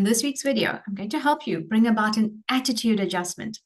In this week's video, I'm going to help you bring about an attitude adjustment.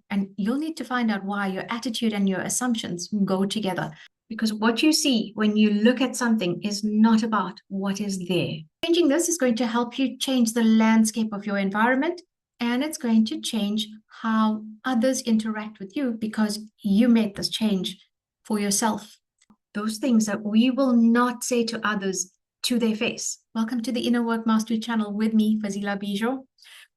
And you'll need to find out why your attitude and your assumptions go together. Because what you see when you look at something is not about what is there. Changing this is going to help you change the landscape of your environment, and it's going to change how others interact with you because you made this change for yourself. Those things that we will not say to others to their face. Welcome to the Inner Work Mastery channel with me, Fazila Bizior,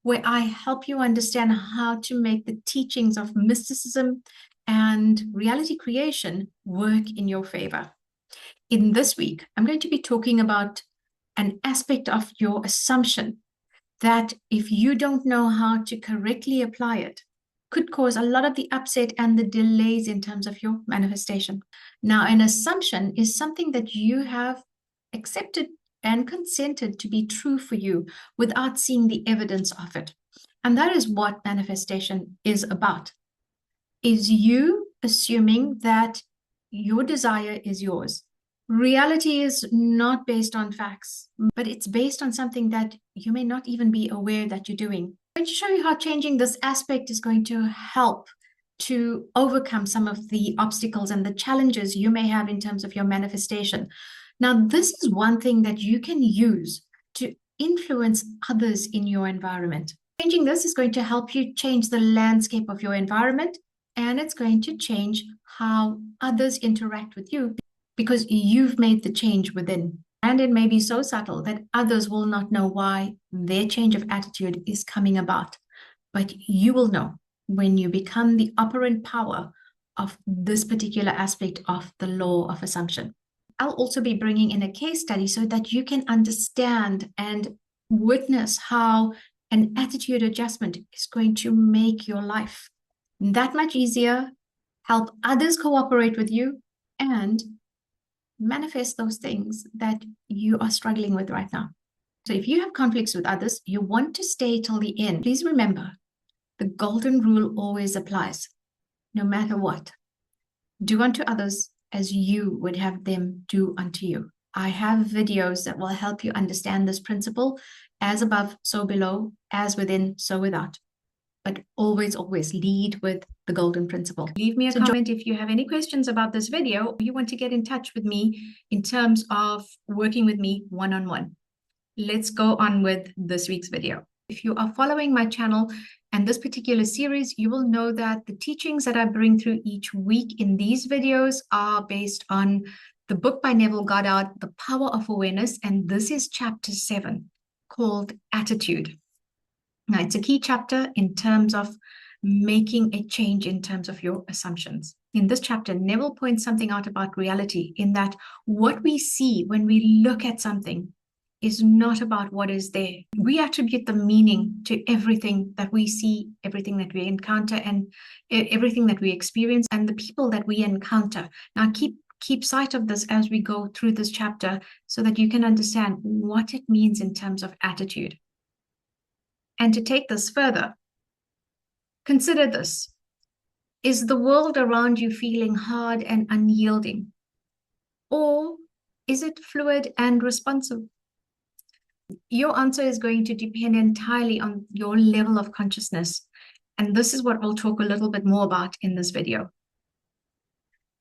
where I help you understand how to make the teachings of mysticism and reality creation work in your favor. In this week, I'm going to be talking about an aspect of your assumption that if you don't know how to correctly apply it, could cause a lot of the upset and the delays in terms of your manifestation. Now, an assumption is something that you have accepted and consented to be true for you without seeing the evidence of it. And that is what manifestation is about. Is you assuming that your desire is yours. Reality is not based on facts, but it's based on something that you may not even be aware that you're doing. I'm going to show you how changing this aspect is going to help to overcome some of the obstacles and the challenges you may have in terms of your manifestation. Now, this is one thing that you can use to influence others in your environment. Changing this is going to help you change the landscape of your environment, and it's going to change how others interact with you because you've made the change within. And it may be so subtle that others will not know why their change of attitude is coming about. But you will know when you become the operant power of this particular aspect of the law of assumption. I'll also be bringing in a case study so that you can understand and witness how an attitude adjustment is going to make your life that much easier, help others cooperate with you, and manifest those things that you are struggling with right now. So if you have conflicts with others, you want to stay till the end. Please remember, the golden rule always applies, no matter what. Do unto others as you would have them do unto you. I have videos that will help you understand this principle, as above, so below, as within, so without. But always, always lead with the golden principle. Leave me a comment if you have any questions about this video, or you want to get in touch with me in terms of working with me one-on-one. Let's go on with this week's video. If you are following my channel and this particular series, you will know that the teachings that I bring through each week in these videos are based on the book by Neville Goddard, The Power of Awareness, and this is chapter 7, called Attitude. Now, it's a key chapter in terms of making a change in terms of your assumptions. In this chapter, Neville points something out about reality, in that what we see when we look at something is not about what is there. We attribute the meaning to everything that we see, everything that we encounter, and everything that we experience, and the people that we encounter. Now, keep sight of this as we go through this chapter so that you can understand what it means in terms of attitude. And to take this further, consider this. Is the world around you feeling hard and unyielding? Or is it fluid and responsive? Your answer is going to depend entirely on your level of consciousness. And this is what I'll talk a little bit more about in this video.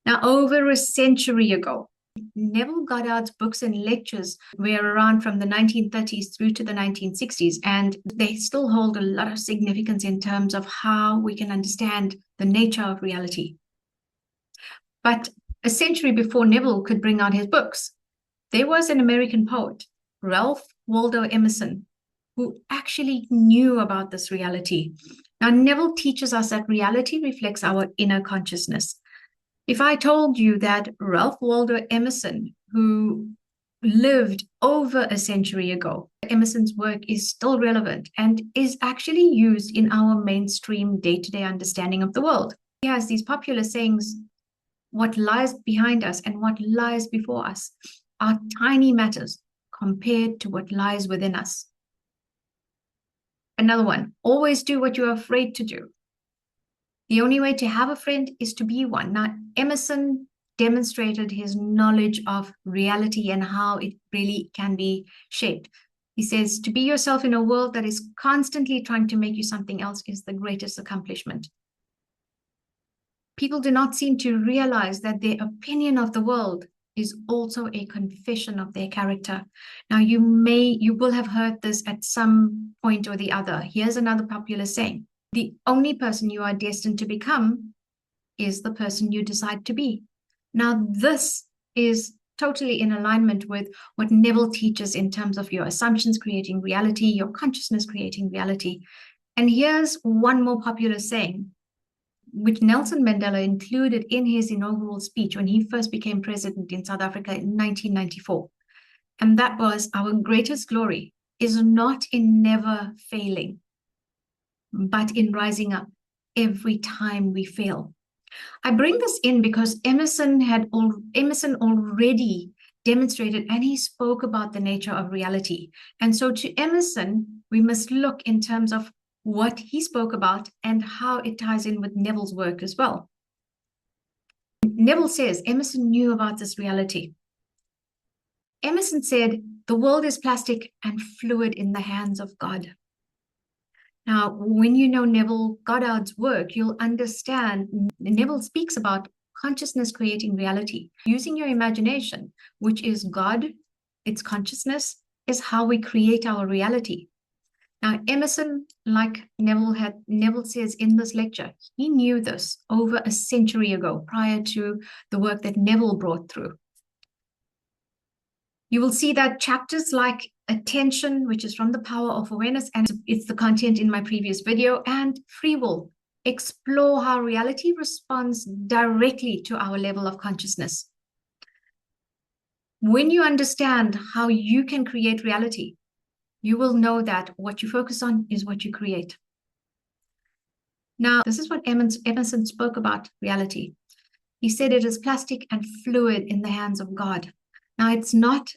Now, over a century ago, Neville Goddard's books and lectures were around from the 1930s through to the 1960s, and they still hold a lot of significance in terms of how we can understand the nature of reality. But a century before Neville could bring out his books, there was an American poet, Ralph Waldo Emerson, who actually knew about this reality. Now, Neville teaches us that reality reflects our inner consciousness. If I told you that Ralph Waldo Emerson, who lived over a century ago, Emerson's work is still relevant and is actually used in our mainstream day-to-day understanding of the world. He has these popular sayings, what lies behind us and what lies before us are tiny matters compared to what lies within us. Another one, always do what you're afraid to do. The only way to have a friend is to be one. Now, Emerson demonstrated his knowledge of reality and how it really can be shaped. He says, to be yourself in a world that is constantly trying to make you something else is the greatest accomplishment. People do not seem to realize that their opinion of the world is also a confession of their character. Now, you will have heard this at some point or the other. Here's another popular saying: the only person you are destined to become is the person you decide to be. Now, this is totally in alignment with what Neville teaches in terms of your assumptions creating reality, your consciousness creating reality. And here's one more popular saying, which Nelson Mandela included in his inaugural speech when he first became president in South Africa in 1994. And that was, our greatest glory is not in never failing, but in rising up every time we fail. I bring this in because Emerson already demonstrated, and he spoke about the nature of reality. And so to Emerson, we must look in terms of what he spoke about and how it ties in with Neville's work as well. Neville says Emerson knew about this reality. Emerson said, the world is plastic and fluid in the hands of God. Now, when you know Neville Goddard's work, you'll understand Neville speaks about consciousness creating reality. Using your imagination, which is God, its consciousness, is how we create our reality. Now, Emerson, like Neville says in this lecture, he knew this over a century ago, prior to the work that Neville brought through. You will see that chapters like attention, which is from the power of awareness, and it's the content in my previous video, and free will, explore how reality responds directly to our level of consciousness. When you understand how you can create reality, you will know that what you focus on is what you create. Now, this is what Emerson spoke about reality. He said it is plastic and fluid in the hands of God. Now,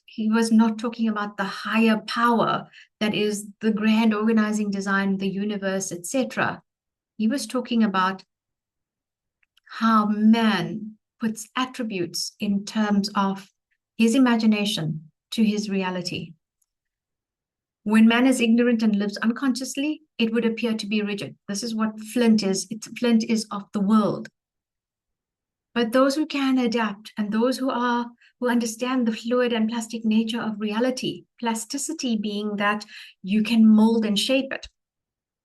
he was not talking about the higher power that is the grand organizing design, the universe, etc. He was talking about how man puts attributes in terms of his imagination to his reality. When man is ignorant and lives unconsciously, it would appear to be rigid. This is what flint is. Flint is of the world. But those who can adapt and those who understand the fluid and plastic nature of reality, plasticity being that you can mold and shape it,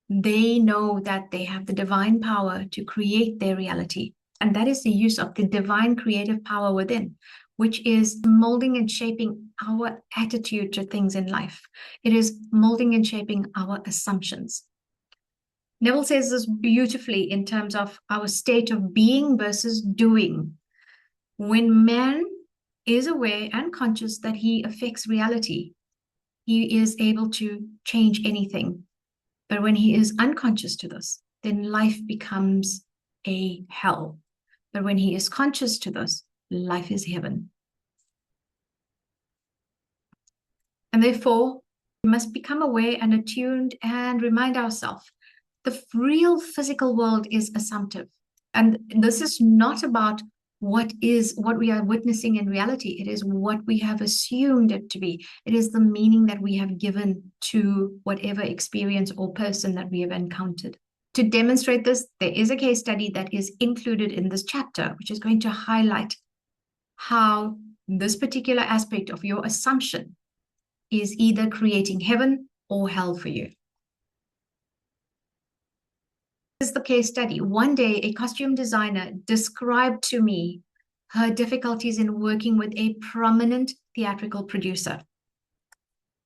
they know that they have the divine power to create their reality. And that is the use of the divine creative power within, which is molding and shaping our attitude to things in life. It is molding and shaping our assumptions. Neville says this beautifully in terms of our state of being versus doing. When man is aware and conscious that he affects reality, he is able to change anything. But when he is unconscious to this, then life becomes a hell. But when he is conscious to this, life is heaven. And therefore, we must become aware and attuned and remind ourselves the real physical world is assumptive. And this is not about what we are witnessing in reality. It is what we have assumed it to be. It is the meaning that we have given to whatever experience or person that we have encountered. To demonstrate this, there is a case study that is included in this chapter, which is going to highlight how this particular aspect of your assumption is either creating heaven or hell for you. This is the case study. One day, a costume designer described to me her difficulties in working with a prominent theatrical producer.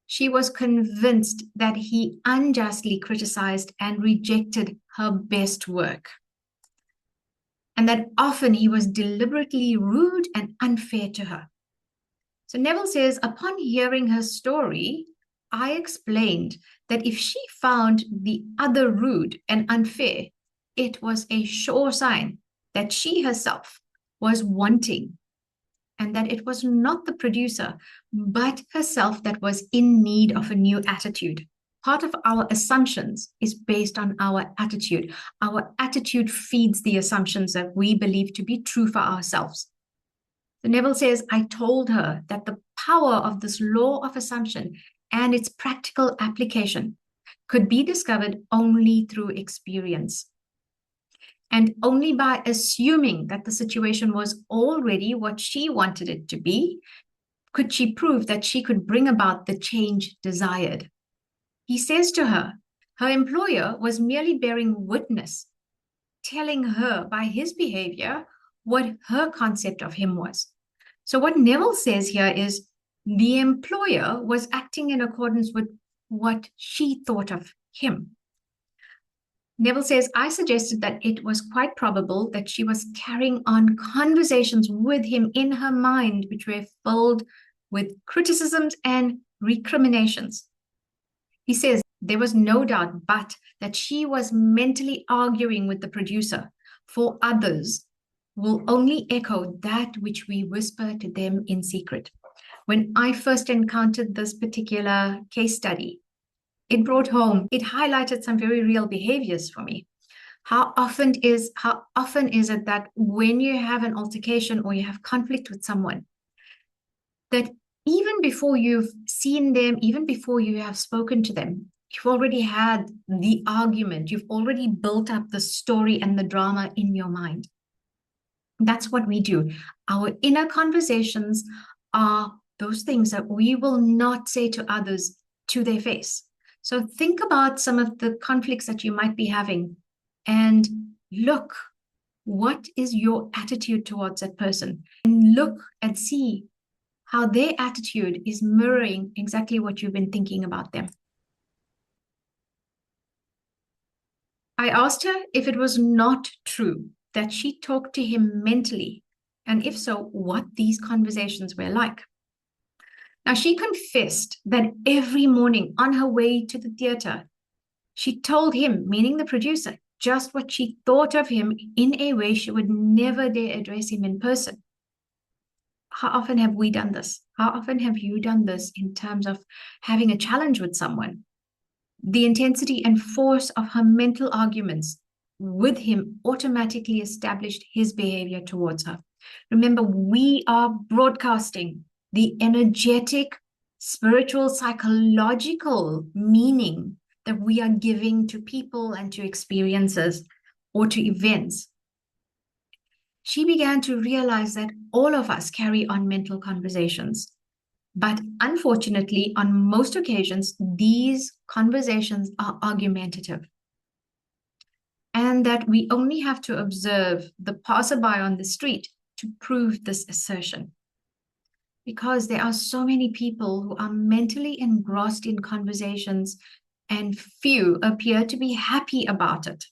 She was convinced that he unjustly criticized and rejected her best work, and that often he was deliberately rude and unfair to her. So Neville says, upon hearing her story, I explained that if she found the other rude and unfair, it was a sure sign that she herself was wanting, and that it was not the producer, but herself that was in need of a new attitude. Part of our assumptions is based on our attitude. Our attitude feeds the assumptions that we believe to be true for ourselves. So Neville says, I told her that the power of this law of assumption and its practical application could be discovered only through experience. And only by assuming that the situation was already what she wanted it to be, could she prove that she could bring about the change desired. He says to her, her employer was merely bearing witness, telling her by his behavior what her concept of him was. So what Neville says here is the employer was acting in accordance with what she thought of him. Neville says, I suggested that it was quite probable that she was carrying on conversations with him in her mind, which were filled with criticisms and recriminations. He says, there was no doubt but that she was mentally arguing with the producer, for others will only echo that which we whisper to them in secret. When I first encountered this particular case study, it highlighted some very real behaviors for me. How often is it that when you have an altercation or you have conflict with someone, that even before you've seen them, even before you have spoken to them, you've already had the argument, you've already built up the story and the drama in your mind. That's what we do. Our inner conversations are those things that we will not say to others to their face. So think about some of the conflicts that you might be having and look, what is your attitude towards that person? And look and see how their attitude is mirroring exactly what you've been thinking about them. I asked her if it was not true that she talked to him mentally, and if so, what these conversations were like. Now, she confessed that every morning on her way to the theater, she told him, meaning the producer, just what she thought of him in a way she would never dare address him in person. How often have we done this? How often have you done this in terms of having a challenge with someone? The intensity and force of her mental arguments with him automatically established his behavior towards her. Remember, we are broadcasting the energetic, spiritual, psychological meaning that we are giving to people and to experiences or to events. She began to realize that all of us carry on mental conversations. But unfortunately, on most occasions, these conversations are argumentative. And that we only have to observe the passerby on the street to prove this assertion. Because there are so many people who are mentally engrossed in conversations and few appear to be happy about it.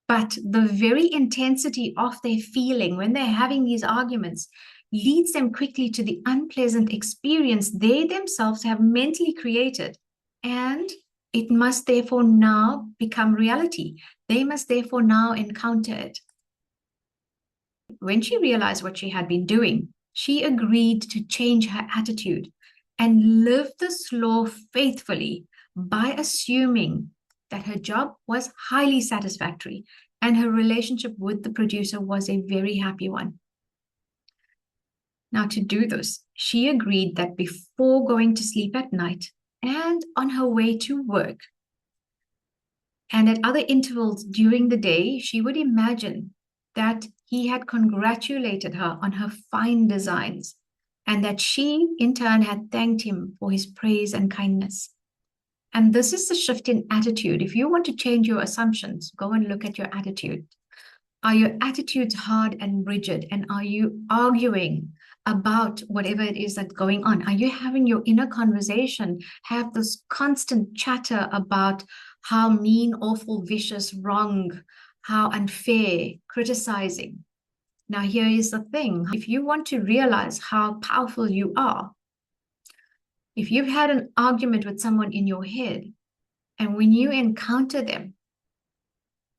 But the very intensity of their feeling when they're having these arguments leads them quickly to the unpleasant experience they themselves have mentally created. And it must therefore now become reality. They must therefore now encounter it. When she realized what she had been doing, she agreed to change her attitude and live this law faithfully by assuming that her job was highly satisfactory and her relationship with the producer was a very happy one. Now, to do this, she agreed that before going to sleep at night and on her way to work, and at other intervals during the day, she would imagine that he had congratulated her on her fine designs and that she, in turn, had thanked him for his praise and kindness. And this is the shift in attitude. If you want to change your assumptions, go and look at your attitude. Are your attitudes hard and rigid? And are you arguing about whatever it is that's going on? Are you having your inner conversation, have this constant chatter about how mean, awful, vicious, wrong, how unfair, criticizing? Now, here is the thing. If you want to realize how powerful you are, if you've had an argument with someone in your head, and when you encounter them,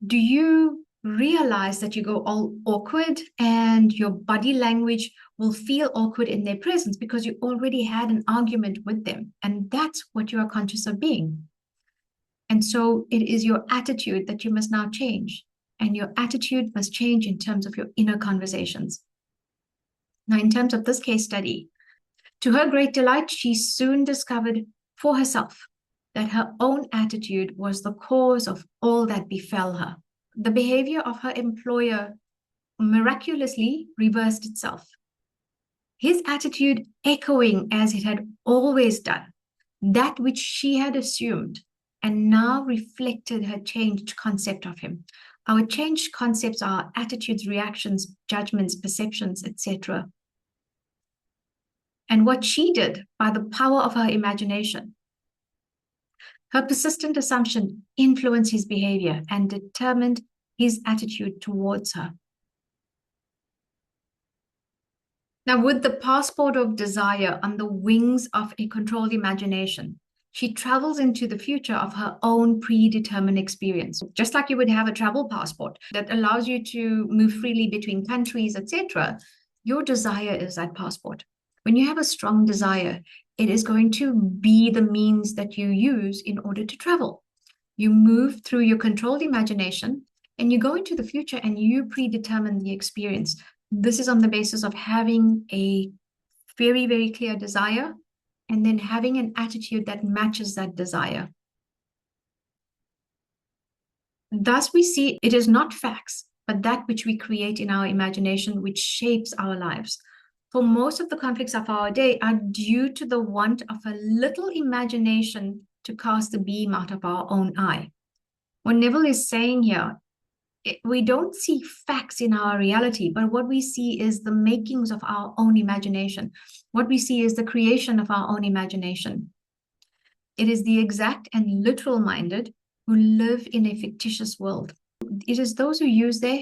do you realize that you go all awkward and your body language will feel awkward in their presence because you already had an argument with them? And that's what you are conscious of being. And so it is your attitude that you must now change. And your attitude must change in terms of your inner conversations. Now, in terms of this case study, to her great delight, she soon discovered for herself that her own attitude was the cause of all that befell her. The behavior of her employer miraculously reversed itself. His attitude echoing as it had always done, that which she had assumed, and now reflected her changed concept of him. Our changed concepts are attitudes, reactions, judgments, perceptions, etc. And what she did by the power of her imagination, her persistent assumption influenced his behavior and determined his attitude towards her. Now, with the passport of desire on the wings of a controlled imagination, she travels into the future of her own predetermined experience. Just like you would have a travel passport that allows you to move freely between countries, etc., your desire is that passport. When you have a strong desire, it is going to be the means that you use in order to travel. You move through your controlled imagination and you go into the future and you predetermine the experience. This is on the basis of having a very, very clear desire and then having an attitude that matches that desire. Thus, we see it is not facts, but that which we create in our imagination, which shapes our lives. For most of the conflicts of our day are due to the want of a little imagination to cast the beam out of our own eye. What Neville is saying here, we don't see facts in our reality, but what we see is the makings of our own imagination. What we see is the creation of our own imagination. It is the exact and literal minded who live in a fictitious world. It is those who use their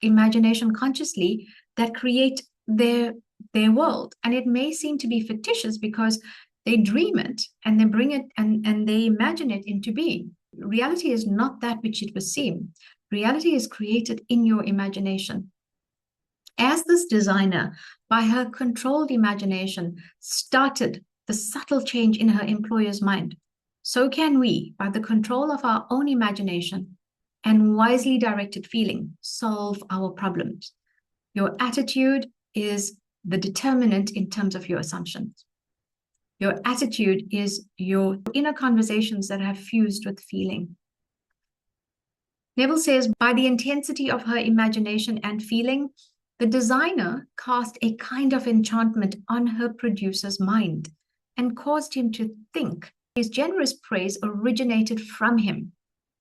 imagination consciously that create their world. And it may seem to be fictitious because they dream it and they bring it and they imagine it into being. Reality is not that which it was seen. Reality is created in your imagination. As this designer, by her controlled imagination, started the subtle change in her employer's mind, so can we, by the control of our own imagination and wisely directed feeling, solve our problems. Your attitude is the determinant in terms of your assumptions. Your attitude is your inner conversations that have fused with feeling. Neville says, by the intensity of her imagination and feeling, the designer cast a kind of enchantment on her producer's mind and caused him to think. His generous praise originated from him.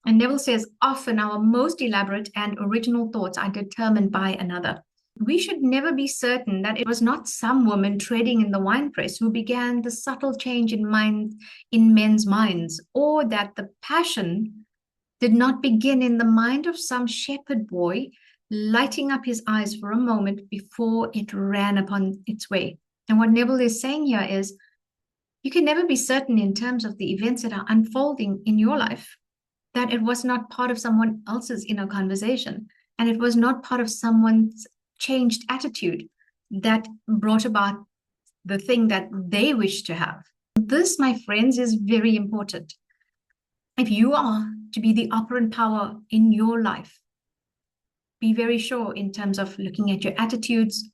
And Neville says, often our most elaborate and original thoughts are determined by another. We should never be certain that it was not some woman treading in the winepress who began the subtle change in men's minds, or that the passion did not begin in the mind of some shepherd boy, lighting up his eyes for a moment before it ran upon its way. And what Neville is saying here is, you can never be certain in terms of the events that are unfolding in your life that it was not part of someone else's inner conversation, and it was not part of someone's changed attitude that brought about the thing that they wish to have. This, my friends, is very important. If you are to be the operant power in your life, be very sure in terms of looking at your attitudes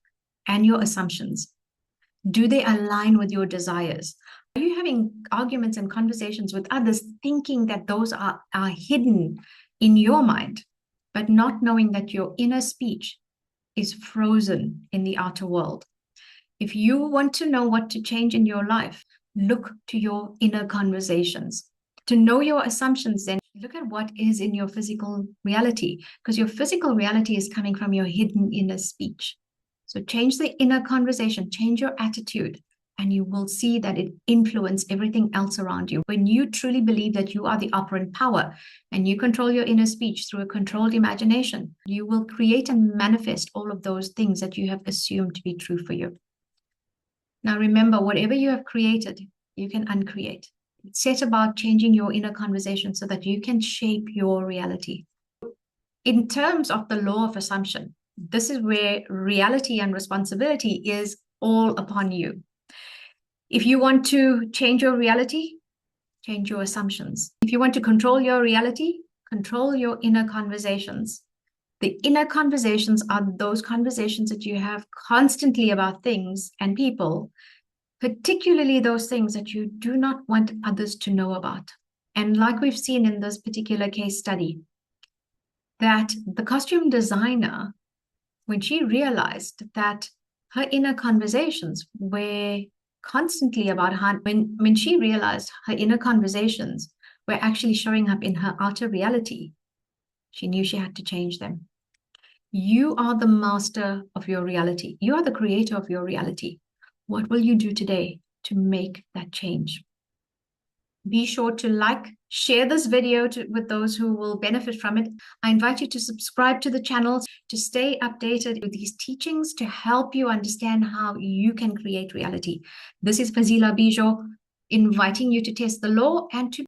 and your assumptions. Do they align with your desires? Are you having arguments and conversations with others thinking that those are hidden in your mind, but not knowing that your inner speech is frozen in the outer world? If you want to know what to change in your life, look to your inner conversations. To know your assumptions, then look at what is in your physical reality, because your physical reality is coming from your hidden inner speech. So change the inner conversation, change your attitude, and you will see that it influences everything else around you. When you truly believe that you are the operant power and you control your inner speech through a controlled imagination, you will create and manifest all of those things that you have assumed to be true for you. Now remember, whatever you have created, you can uncreate. Set about changing your inner conversation so that you can shape your reality. In terms of the law of assumption, this is where reality and responsibility is all upon you. If you want to change your reality, change your assumptions. If you want to control your reality, control your inner conversations. The inner conversations are those conversations that you have constantly about things and people particularly those things that you do not want others to know about. And like we've seen in this particular case study, that the costume designer, when she realized that her inner conversations were constantly about her, when she realized her inner conversations were actually showing up in her outer reality, she knew she had to change them. You are the master of your reality. You are the creator of your reality. What will you do today to make that change? Be sure to like, share this video with those who will benefit from it. I invite you to subscribe to the channel to stay updated with these teachings to help you understand how you can create reality. This is Fazila Bizior, inviting you to test the law and to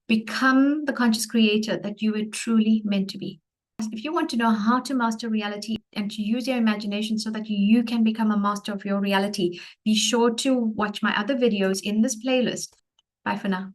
become the conscious creator that you were truly meant to be. If you want to know how to master reality and to use your imagination so that you can become a master of your reality, be sure to watch my other videos in this playlist. Bye for now.